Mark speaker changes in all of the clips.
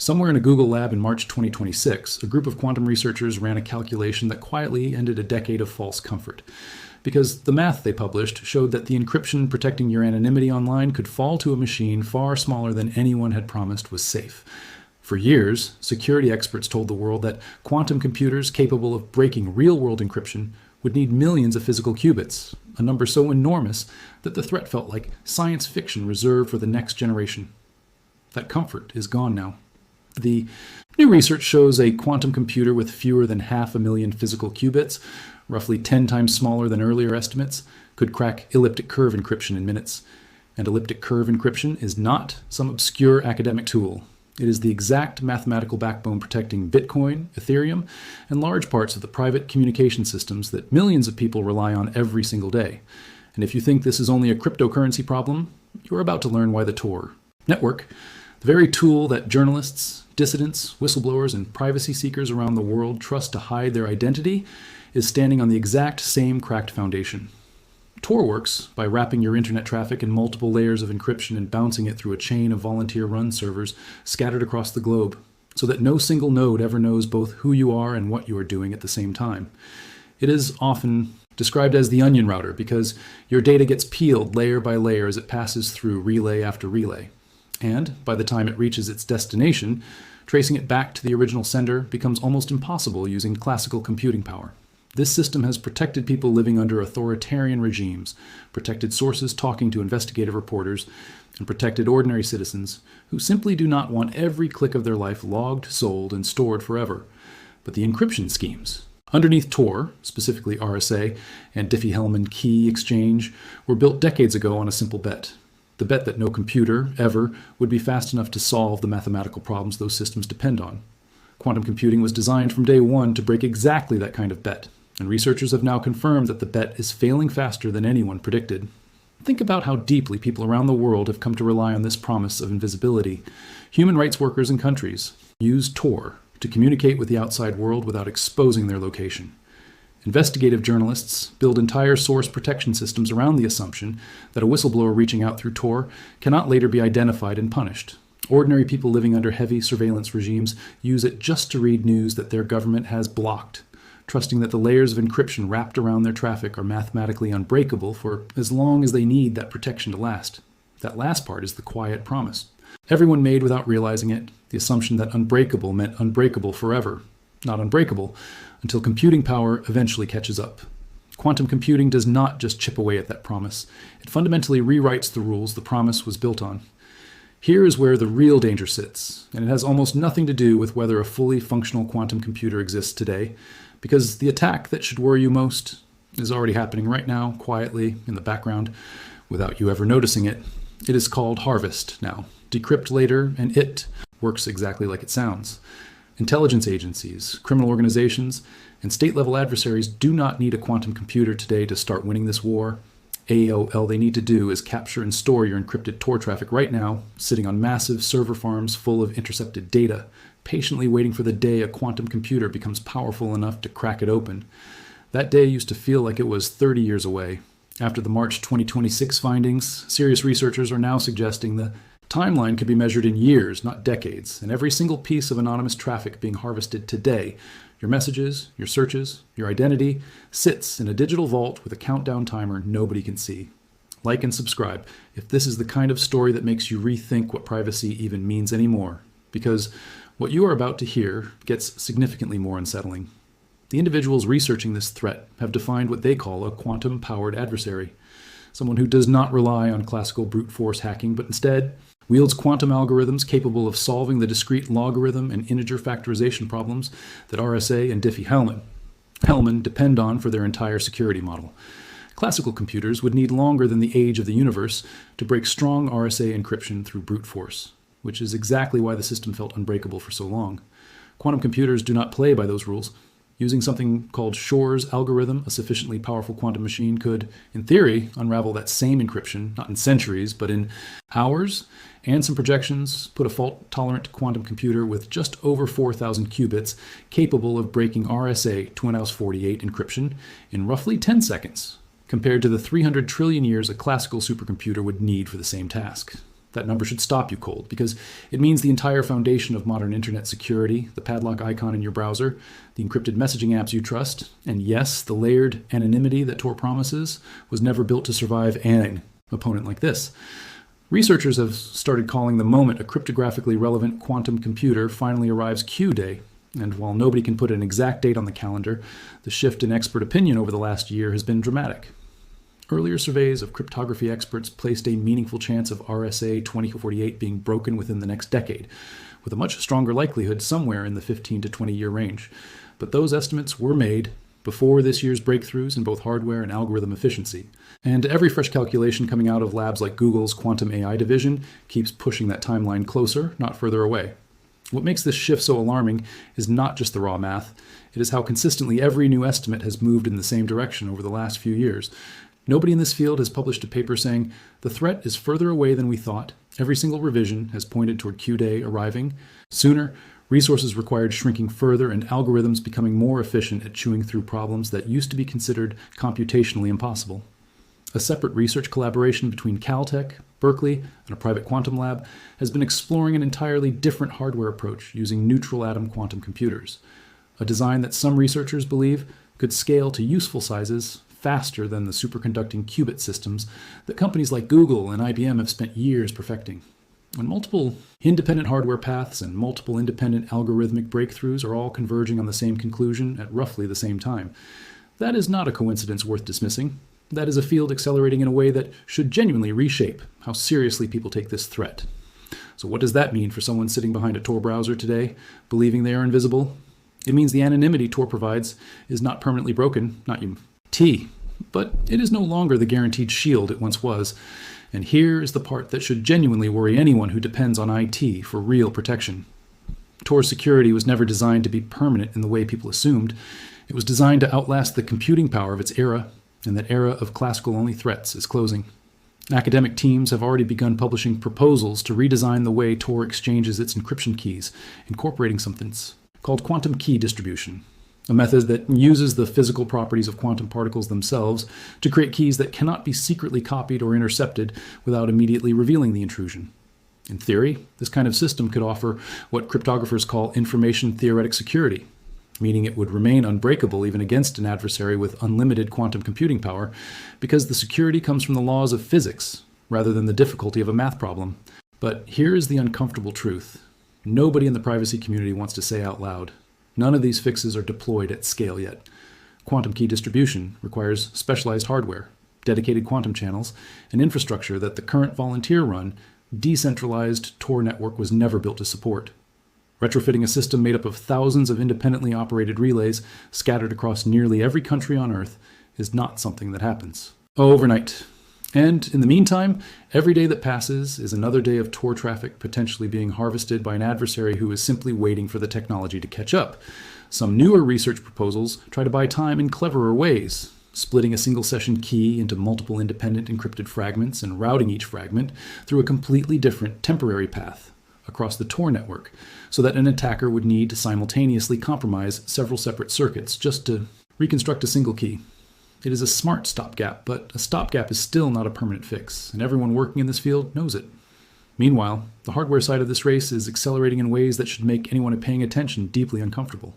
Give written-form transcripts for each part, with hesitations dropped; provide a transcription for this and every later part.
Speaker 1: Somewhere in a Google lab in March 2026, a group of quantum researchers ran a calculation that quietly ended a decade of false comfort. Because the math they published showed that the encryption protecting your anonymity online could fall to a machine far smaller than anyone had promised was safe. For years, security experts told the world that quantum computers capable of breaking real-world encryption would need millions of physical qubits, a number so enormous that the threat felt like science fiction reserved for the next generation. That comfort is gone now. The new research shows a quantum computer with fewer than 500,000 physical qubits, roughly 10 times smaller than earlier estimates, could crack elliptic curve encryption in minutes. And elliptic curve encryption is not some obscure academic tool. It is the exact mathematical backbone protecting Bitcoin, Ethereum, and large parts of the private communication systems that millions of people rely on every single day. And if you think this is only a cryptocurrency problem, you're about to learn why the Tor network, the very tool that journalists, dissidents, whistleblowers, and privacy seekers around the world trust to hide their identity, is standing on the exact same cracked foundation. Tor works by wrapping your internet traffic in multiple layers of encryption and bouncing it through a chain of volunteer-run servers scattered across the globe, so that no single node ever knows both who you are and what you are doing at the same time. It is often described as the onion router because your data gets peeled layer by layer as it passes through relay after relay. And by the time it reaches its destination, tracing it back to the original sender becomes almost impossible using classical computing power. This system has protected people living under authoritarian regimes, protected sources talking to investigative reporters, and protected ordinary citizens who simply do not want every click of their life logged, sold, and stored forever. But the encryption schemes underneath Tor, specifically RSA and Diffie-Hellman key exchange, were built decades ago on a simple bet. The bet that no computer, ever, would be fast enough to solve the mathematical problems those systems depend on. Quantum computing was designed from day one to break exactly that kind of bet, and researchers have now confirmed that the bet is failing faster than anyone predicted. Think about how deeply people around the world have come to rely on this promise of invisibility. Human rights workers and countries use Tor to communicate with the outside world without exposing their location. Investigative journalists build entire source protection systems around the assumption that a whistleblower reaching out through Tor cannot later be identified and punished. Ordinary people living under heavy surveillance regimes use it just to read news that their government has blocked, trusting that the layers of encryption wrapped around their traffic are mathematically unbreakable for as long as they need that protection to last. That last part is the quiet promise. Everyone made without realizing it, the assumption that unbreakable meant unbreakable forever, not unbreakable until computing power eventually catches up. Quantum computing does not just chip away at that promise. It fundamentally rewrites the rules the promise was built on. Here is where the real danger sits, and it has almost nothing to do with whether a fully functional quantum computer exists today, because the attack that should worry you most is already happening right now, quietly, in the background, without you ever noticing it. It is called Harvest now. Decrypt later, and it works exactly like it sounds. Intelligence agencies, criminal organizations, and state-level adversaries do not need a quantum computer today to start winning this war. All they need to do is capture and store your encrypted Tor traffic right now, sitting on massive server farms full of intercepted data, patiently waiting for the day a quantum computer becomes powerful enough to crack it open. That day used to feel like it was 30 years away. After the March 2026 findings, serious researchers are now suggesting the timeline could be measured in years, not decades, and every single piece of anonymous traffic being harvested today, your messages, your searches, your identity, sits in a digital vault with a countdown timer nobody can see. Like and subscribe if this is the kind of story that makes you rethink what privacy even means anymore, because what you are about to hear gets significantly more unsettling. The individuals researching this threat have defined what they call a quantum-powered adversary, someone who does not rely on classical brute force hacking, but instead wields quantum algorithms capable of solving the discrete logarithm and integer factorization problems that RSA and Diffie-Hellman depend on for their entire security model. Classical computers would need longer than the age of the universe to break strong RSA encryption through brute force, which is exactly why the system felt unbreakable for so long. Quantum computers do not play by those rules. Using something called Shor's algorithm, a sufficiently powerful quantum machine could, in theory, unravel that same encryption, not in centuries, but in hours, and some projections put a fault-tolerant quantum computer with just over 4,000 qubits capable of breaking RSA 2n-48 encryption in roughly 10 seconds, compared to the 300 trillion years a classical supercomputer would need for the same task. That number should stop you cold, because it means the entire foundation of modern internet security, the padlock icon in your browser, the encrypted messaging apps you trust, and yes, the layered anonymity that Tor promises, was never built to survive an opponent like this. Researchers have started calling the moment a cryptographically relevant quantum computer finally arrives Q-Day, and while nobody can put an exact date on the calendar, the shift in expert opinion over the last year has been dramatic. Earlier surveys of cryptography experts placed a meaningful chance of RSA 2048 being broken within the next decade, with a much stronger likelihood somewhere in the 15 to 20-year range. But those estimates were made before this year's breakthroughs in both hardware and algorithm efficiency. And every fresh calculation coming out of labs like Google's quantum AI division keeps pushing that timeline closer, not further away. What makes this shift so alarming is not just the raw math, it is how consistently every new estimate has moved in the same direction over the last few years. Nobody in this field has published a paper saying, the threat is further away than we thought. Every single revision has pointed toward Q-Day arriving sooner, resources required shrinking further, and algorithms becoming more efficient at chewing through problems that used to be considered computationally impossible. A separate research collaboration between Caltech, Berkeley, and a private quantum lab has been exploring an entirely different hardware approach using neutral atom quantum computers, a design that some researchers believe could scale to useful sizes faster than the superconducting qubit systems that companies like Google and IBM have spent years perfecting. When multiple independent hardware paths and multiple independent algorithmic breakthroughs are all converging on the same conclusion at roughly the same time, that is not a coincidence worth dismissing. That is a field accelerating in a way that should genuinely reshape how seriously people take this threat. So what does that mean for someone sitting behind a Tor browser today, believing they are invisible? It means the anonymity Tor provides is not permanently broken, not you. But it is no longer the guaranteed shield it once was, and here is the part that should genuinely worry anyone who depends on IT for real protection. Tor's security was never designed to be permanent in the way people assumed. It was designed to outlast the computing power of its era, and that era of classical-only threats is closing. Academic teams have already begun publishing proposals to redesign the way Tor exchanges its encryption keys, incorporating something called quantum key distribution, a method that uses the physical properties of quantum particles themselves to create keys that cannot be secretly copied or intercepted without immediately revealing the intrusion. In theory, this kind of system could offer what cryptographers call information theoretic security, meaning it would remain unbreakable even against an adversary with unlimited quantum computing power, because the security comes from the laws of physics rather than the difficulty of a math problem. But here is the uncomfortable truth. Nobody in the privacy community wants to say out loud, none of these fixes are deployed at scale yet. Quantum key distribution requires specialized hardware, dedicated quantum channels, and infrastructure that the current volunteer-run, decentralized Tor network was never built to support. Retrofitting a system made up of thousands of independently operated relays scattered across nearly every country on Earth is not something that happens overnight. And in the meantime, every day that passes is another day of Tor traffic potentially being harvested by an adversary who is simply waiting for the technology to catch up. Some newer research proposals try to buy time in cleverer ways, splitting a single session key into multiple independent encrypted fragments and routing each fragment through a completely different temporary path across the Tor network, so that an attacker would need to simultaneously compromise several separate circuits just to reconstruct a single key. It is a smart stopgap, but a stopgap is still not a permanent fix, and everyone working in this field knows it. Meanwhile, the hardware side of this race is accelerating in ways that should make anyone paying attention deeply uncomfortable.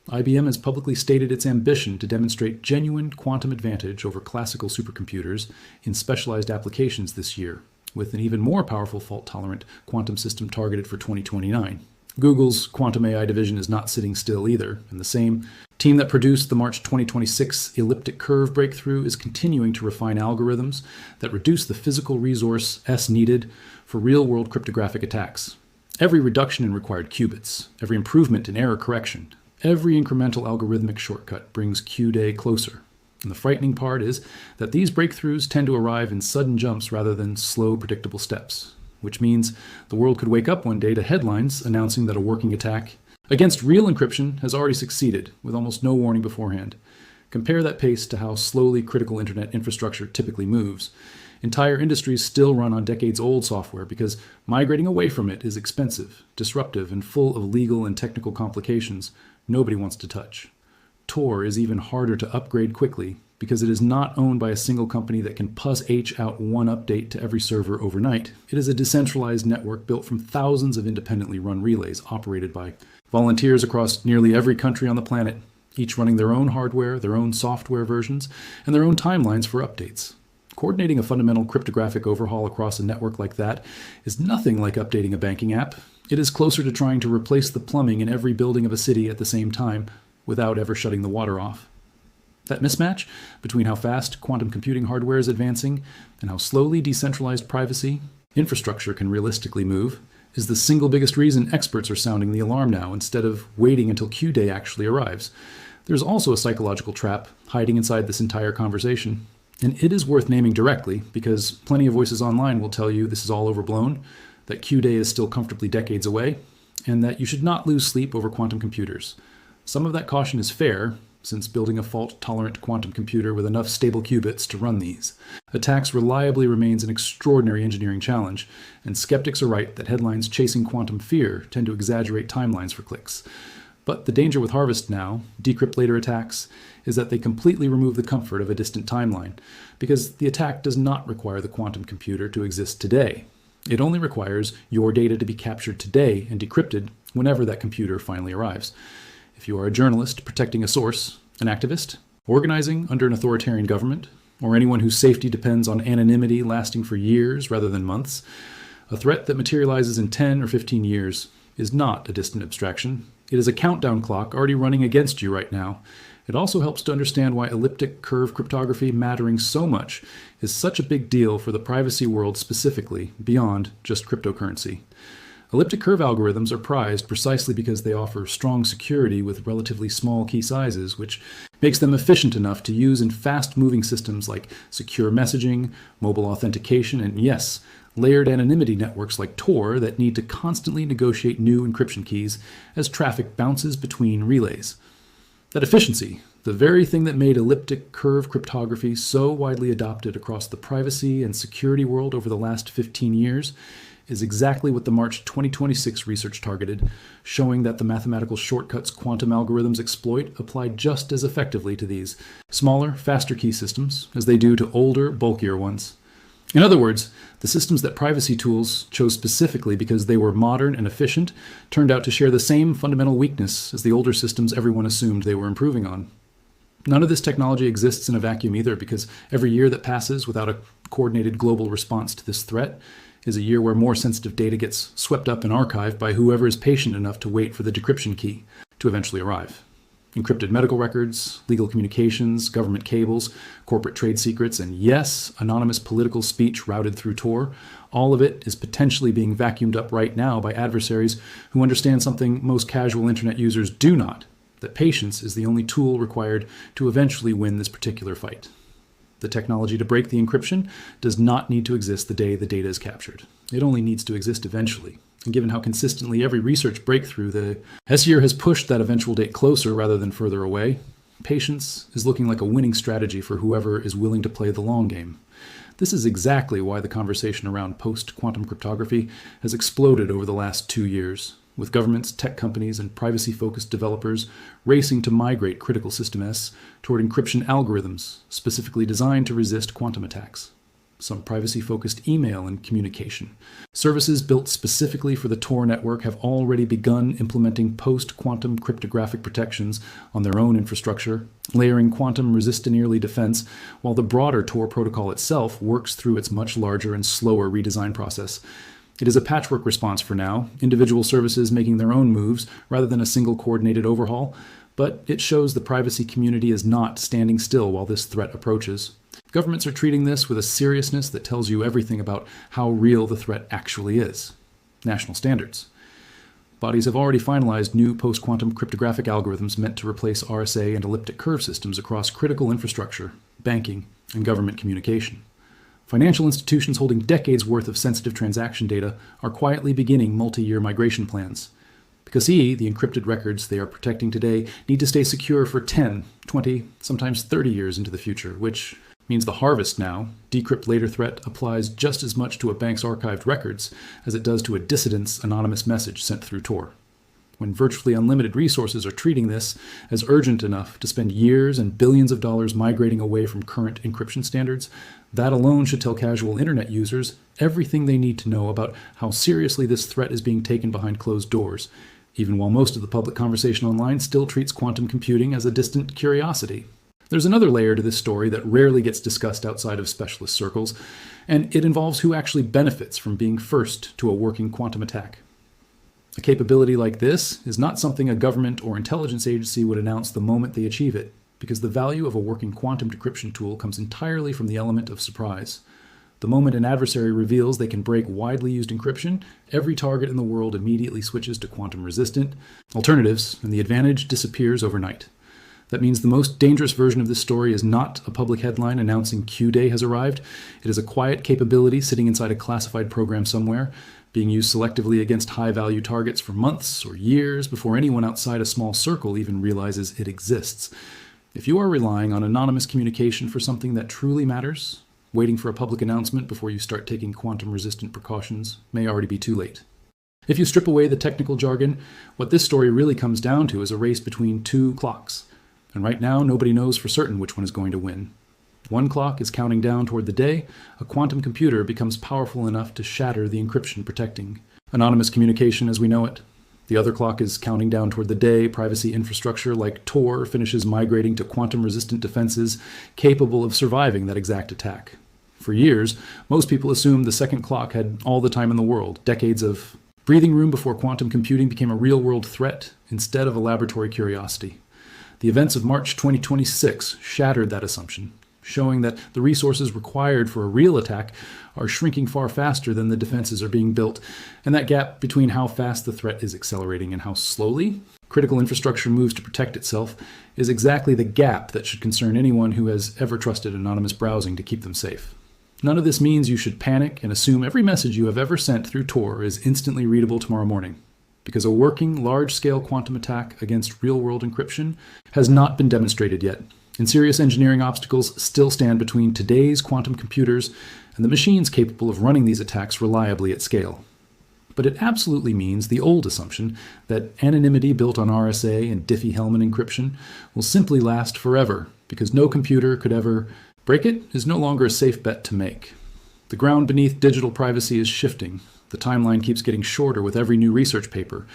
Speaker 1: IBM has publicly stated its ambition to demonstrate genuine quantum advantage over classical supercomputers in specialized applications this year, with an even more powerful fault-tolerant quantum system targeted for 2029. Google's quantum AI division is not sitting still either, and the same team that produced the March 2026 elliptic curve breakthrough is continuing to refine algorithms that reduce the physical resource S needed for real-world cryptographic attacks. Every reduction in required qubits, every improvement in error correction, every incremental algorithmic shortcut brings Q-Day closer. And the frightening part is that these breakthroughs tend to arrive in sudden jumps rather than slow, predictable steps, which means the world could wake up one day to headlines announcing that a working attack against real encryption has already succeeded with almost no warning beforehand. Compare that pace to how slowly critical internet infrastructure typically moves. Entire industries still run on decades-old software because migrating away from it is expensive, disruptive, and full of legal and technical complications nobody wants to touch. Tor is even harder to upgrade quickly because it is not owned by a single company that can +H out one update to every server overnight. It is a decentralized network built from thousands of independently run relays operated by volunteers across nearly every country on the planet, each running their own hardware, their own software versions, and their own timelines for updates. Coordinating a fundamental cryptographic overhaul across a network like that is nothing like updating a banking app. It is closer to trying to replace the plumbing in every building of a city at the same time without ever shutting the water off. That mismatch between how fast quantum computing hardware is advancing and how slowly decentralized privacy infrastructure can realistically move is the single biggest reason experts are sounding the alarm now instead of waiting until Q-Day actually arrives. There's also a psychological trap hiding inside this entire conversation. And it is worth naming directly because plenty of voices online will tell you this is all overblown, that Q-Day is still comfortably decades away, and that you should not lose sleep over quantum computers. Some of that caution is fair, since building a fault-tolerant quantum computer with enough stable qubits to run these attacks reliably remains an extraordinary engineering challenge, and skeptics are right that headlines chasing quantum fear tend to exaggerate timelines for clicks. But the danger with Harvest now, decrypt later attacks, is that they completely remove the comfort of a distant timeline, because the attack does not require the quantum computer to exist today. It only requires your data to be captured today and decrypted whenever that computer finally arrives. If you are a journalist protecting a source, an activist, organizing under an authoritarian government, or anyone whose safety depends on anonymity lasting for years rather than months, a threat that materializes in 10 or 15 years is not a distant abstraction. It is a countdown clock already running against you right now. It also helps to understand why elliptic curve cryptography mattering so much is such a big deal for the privacy world specifically, beyond just cryptocurrency. Elliptic curve algorithms are prized precisely because they offer strong security with relatively small key sizes, which makes them efficient enough to use in fast-moving systems like secure messaging, mobile authentication, and yes, layered anonymity networks like Tor that need to constantly negotiate new encryption keys as traffic bounces between relays. That efficiency, the very thing that made elliptic curve cryptography so widely adopted across the privacy and security world over the last 15 years, is exactly what the March 2026 research targeted, showing that the mathematical shortcuts quantum algorithms exploit apply just as effectively to these smaller, faster key systems as they do to older, bulkier ones. In other words, the systems that privacy tools chose specifically because they were modern and efficient turned out to share the same fundamental weakness as the older systems everyone assumed they were improving on. None of this technology exists in a vacuum either, because every year that passes without a coordinated global response to this threat is a year where more sensitive data gets swept up and archived by whoever is patient enough to wait for the decryption key to eventually arrive. Encrypted medical records, legal communications, government cables, corporate trade secrets, and yes, anonymous political speech routed through Tor, all of it is potentially being vacuumed up right now by adversaries who understand something most casual internet users do not, that patience is the only tool required to eventually win this particular fight. The technology to break the encryption does not need to exist the day the data is captured. It only needs to exist eventually. And given how consistently every research breakthrough this year has pushed that eventual date closer rather than further away, patience is looking like a winning strategy for whoever is willing to play the long game. This is exactly why the conversation around post-quantum cryptography has exploded over the last 2 years, with governments, tech companies, and privacy-focused developers racing to migrate critical System S toward encryption algorithms specifically designed to resist quantum attacks. Some privacy-focused email and communication services built specifically for the Tor network have already begun implementing post-quantum cryptographic protections on their own infrastructure, layering quantum-resistant early defense, while the broader Tor protocol itself works through its much larger and slower redesign process. It is a patchwork response for now, individual services making their own moves rather than a single coordinated overhaul, but it shows the privacy community is not standing still while this threat approaches. Governments are treating this with a seriousness that tells you everything about how real the threat actually is. National standards. Bodies have already finalized new post-quantum cryptographic algorithms meant to replace RSA and elliptic curve systems across critical infrastructure, banking, and government communication. Financial institutions holding decades' worth of sensitive transaction data are quietly beginning multi-year migration plans. Because the encrypted records they are protecting today need to stay secure for 10, 20, sometimes 30 years into the future, which means the harvest now, decrypt later threat applies just as much to a bank's archived records as it does to a dissident's anonymous message sent through Tor. when virtually unlimited resources are treating this as urgent enough to spend years and billions of dollars migrating away from current encryption standards, that alone should tell casual internet users everything they need to know about how seriously this threat is being taken behind closed doors, even while most of the public conversation online still treats quantum computing as a distant curiosity. There's another layer to this story that rarely gets discussed outside of specialist circles, and it involves who actually benefits from being first to a working quantum attack. A capability like this is not something a government or intelligence agency would announce the moment they achieve it, because the value of a working quantum decryption tool comes entirely from the element of surprise. The moment an adversary reveals they can break widely used encryption, every target in the world immediately switches to quantum-resistant alternatives, and the advantage disappears overnight. That means the most dangerous version of this story is not a public headline announcing Q-Day has arrived. It is a quiet capability sitting inside a classified program somewhere, being used selectively against high-value targets for months or years before anyone outside a small circle even realizes it exists. If you are relying on anonymous communication for something that truly matters, waiting for a public announcement before you start taking quantum-resistant precautions may already be too late. If you strip away the technical jargon, what this story really comes down to is a race between two clocks. And right now, nobody knows for certain which one is going to win. One clock is counting down toward the day a quantum computer becomes powerful enough to shatter the encryption protecting anonymous communication as we know it. The other clock is counting down toward the day privacy infrastructure like Tor finishes migrating to quantum-resistant defenses capable of surviving that exact attack. For years, most people assumed the second clock had all the time in the world, decades of breathing room before quantum computing became a real-world threat instead of a laboratory curiosity. The events of March 2026 shattered that assumption, showing that the resources required for a real attack are shrinking far faster than the defenses are being built, and that gap between how fast the threat is accelerating and how slowly critical infrastructure moves to protect itself is exactly the gap that should concern anyone who has ever trusted anonymous browsing to keep them safe. None of this means you should panic and assume every message you have ever sent through Tor is instantly readable tomorrow morning, because a working, large-scale quantum attack against real-world encryption has not been demonstrated yet, and serious engineering obstacles still stand between today's quantum computers and the machines capable of running these attacks reliably at scale. But it absolutely means the old assumption that anonymity built on RSA and Diffie-Hellman encryption will simply last forever, because no computer could ever break it is no longer a safe bet to make. The ground beneath digital privacy is shifting. The timeline keeps getting shorter with every new research paper,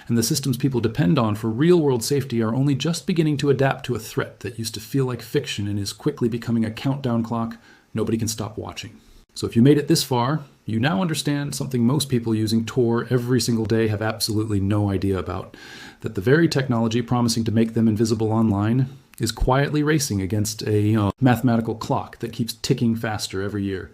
Speaker 1: and the systems people depend on for real-world safety are only just beginning to adapt to a threat that used to feel like fiction and is quickly becoming a countdown clock nobody can stop watching. So if you made it this far, you now understand something most people using Tor every single day have absolutely no idea about, that the very technology promising to make them invisible online is quietly racing against a mathematical clock that keeps ticking faster every year.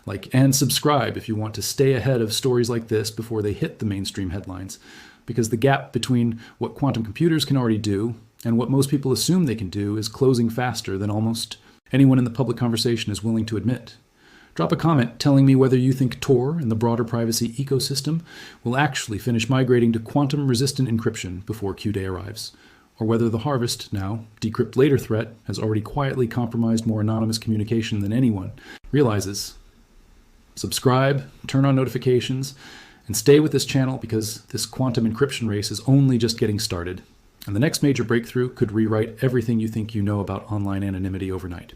Speaker 1: Like and subscribe if you want to stay ahead of stories like this before they hit the mainstream headlines, because the gap between what quantum computers can already do and what most people assume they can do is closing faster than almost anyone in the public conversation is willing to admit. Drop a comment telling me whether you think Tor and the broader privacy ecosystem will actually finish migrating to quantum-resistant encryption before Q-Day arrives, or whether the Harvest, now decrypt later threat, has already quietly compromised more anonymous communication than anyone realizes. Subscribe, turn on notifications, and stay with this channel because this quantum encryption race is only just getting started, and the next major breakthrough could rewrite everything you think you know about online anonymity overnight.